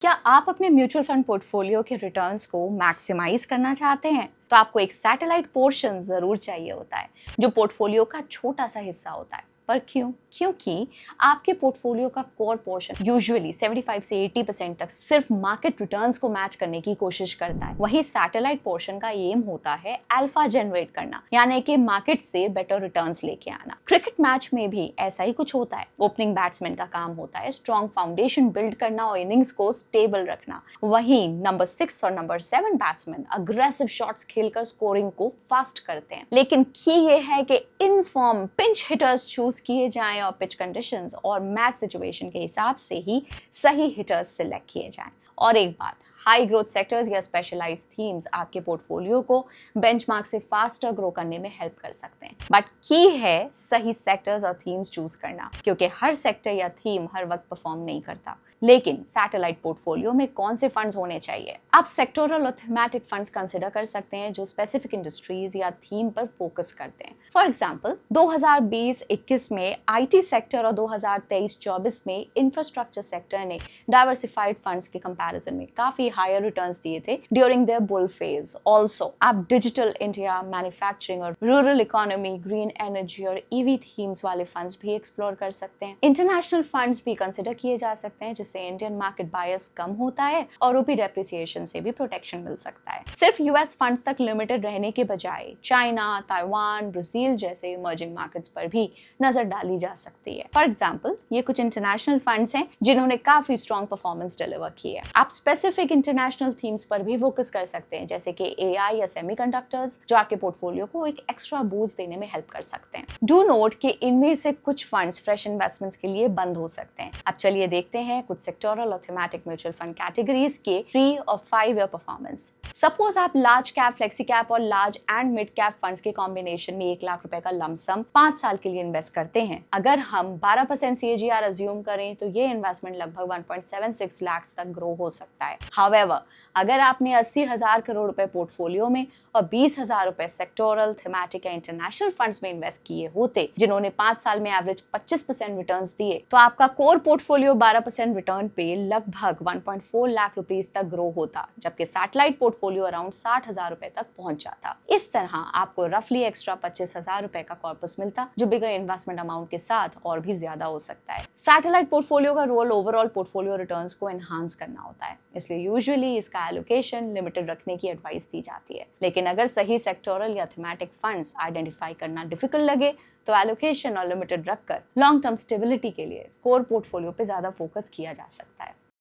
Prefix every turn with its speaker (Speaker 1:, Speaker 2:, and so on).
Speaker 1: क्या आप अपने म्यूचुअल फंड पोर्टफोलियो के रिटर्न्स को मैक्सिमाइज करना चाहते हैं? तो आपको एक सैटेलाइट पोर्शन जरूर चाहिए होता है, जो पोर्टफोलियो का छोटा सा हिस्सा होता है। पर क्यों? क्योंकि आपके पोर्टफोलियो का कोर पोर्शन यूजुअली 75 से 80% तक सिर्फ मार्केट रिटर्न्स को मैच करने की कोशिश करता है। वही सैटेलाइट पोर्शन का एम होता है अल्फा जनरेट करना, यानी कि मार्केट से बेटर रिटर्न्स लेके आना। क्रिकेट मैच में भी ऐसा ही कुछ होता है। ओपनिंग बैट्समैन का काम होता है स्ट्रॉन्ग फाउंडेशन बिल्ड करना और इनिंग्स को स्टेबल रखना। वहीं नंबर 6 और नंबर 7 बैट्समैन अग्रेसिव शॉट्स खेलकर स्कोरिंग को फास्ट करते हैं। लेकिन की ये है कि in form pinch hitters choose किए जाएं और पिच कंडीशंस और मैच सिचुएशन के हिसाब से ही सही हिटर्स सिलेक्ट किए जाएं। और एक बात, हाई ग्रोथ सेक्टर्स या स्पेशलाइज्ड थीम्स आपके पोर्टफोलियो को बेंचमार्क से फास्टर ग्रो करने में हेल्प कर सकते हैं। बट की है सही सेक्टर्स और थीम्स चूज करना, क्योंकि हर सेक्टर या थीम हर वक्त परफॉर्म नहीं करता। लेकिन सैटेलाइट पोर्टफोलियो में कौन से फंड्स होने चाहिए? आप सेक्टोरल और थीमेटिक फंड्स कंसिडर कर सकते हैं जो स्पेसिफिक इंडस्ट्रीज या थीम पर फोकस करते हैं। फॉर एग्जांपल 2020-21 में आईटी सेक्टर और 2023-24 में इंफ्रास्ट्रक्चर सेक्टर ने डाइवर्सिफाइड फंड्स के कंपैरिजन में काफी हायर रिटर्न्स दिए थे during their bull phase. Also आप डिजिटल इंडिया, मैन्युफैक्चरिंग और रूरल इकोनॉमी, ग्रीन एनर्जी और ईवी थीम्स वाले फंड्स भी एक्सप्लोर कर सकते हैं। इंटरनेशनल फंड्स भी कंसिडर किए जा सकते हैं, जिससे इंडियन मार्केट बायस कम होता है और रूपी डेप्रिसिएशन से भी प्रोटेक्शन मिल सकता है। सिर्फ यूएस फंड्स तक लिमिटेड रहने के बजाय चाइना, ताइवान, ब्राजील जैसे इमर्जिंग मार्केट्स पर भी नजर डाली जा सकती है। फॉर एग्जाम्पल ये कुछ इंटरनेशनल फंड्स हैं जिन्होंने काफी स्ट्रॉन्ग परफॉर्मेंस डिलीवर की है। आप स्पेसिफिक इंटरनेशनल थीम्स पर भी फोकस कर सकते हैं, जैसे कि एआई या सेमीकंडक्टर्स, जो आपके पोर्टफोलियो को एक एक्स्ट्रा बूस्ट देने में हेल्प कर सकते हैं। डू नोट कि इनमें से कुछ फंड्स फ्रेश इन्वेस्टमेंट्स के लिए बंद हो सकते हैं। अब चलिए देखते हैं कुछ सेक्टोरल और थीमेटिक म्यूचुअल फंड कैटेगरीज के 3 और 5 ईयर परफॉर्मेंस। सपोज आप लार्ज कैप, फ्लेक्सी कैप और large and mid cap funds के कॉम्बिनेशन में 1 लाख रुपए का लमसम 5 साल के लिए इन्वेस्ट करते हैं। अगर हम 12% CAGR अज्यूम करें तो ये इन्वेस्टमेंट लगभग 1.76 लाख तक ग्रो हो सकता है। हाउएवर, अगर आपने 80,000 करोड़ रुपए पोर्टफोलियो में और 20,000 रुपए सेक्टोरल, थीमेटिक या इंटरनेशनल फंड्स में इन्वेस्ट किए होते, जिन्होंने 5 साल में एवरेज 25% रिटर्न्स दिए, तो आपका कोर पोर्टफोलियो 12% रिटर्न पे लगभग 1.4 लाख रुपीस तक ग्रो होता, जबकि सैटेलाइट पोर्टफोलियो अराउंड 60,000 रुपए तक पहुंच जाता। इस तरह आपको रफली एक्स्ट्रा 25,000 रुपए का कॉर्पस मिलता, जो बिगर इन्वेस्टमेंट अमाउंट के साथ और भी ज्यादा हो सकता है। सैटेलाइट पोर्टफोलियो का रोल ओवरऑल पोर्टफोलियो रिटर्न्स को एनहांस करना होता है, इसलिए यूजुअली इसका एलोकेशन लिमिटेड रखने की एडवाइस दी जाती है। लेकिन अगर सही सेक्टोरल या थीमेटिक फंड्स आइडेंटिफाई करना डिफिकल्ट लगे तो एलोकेशन और लिमिटेड रखकर लॉन्ग टर्म स्टेबिलिटी के लिए कोर पोर्टफोलियो पे ज्यादा फोकस किया जा सकता है।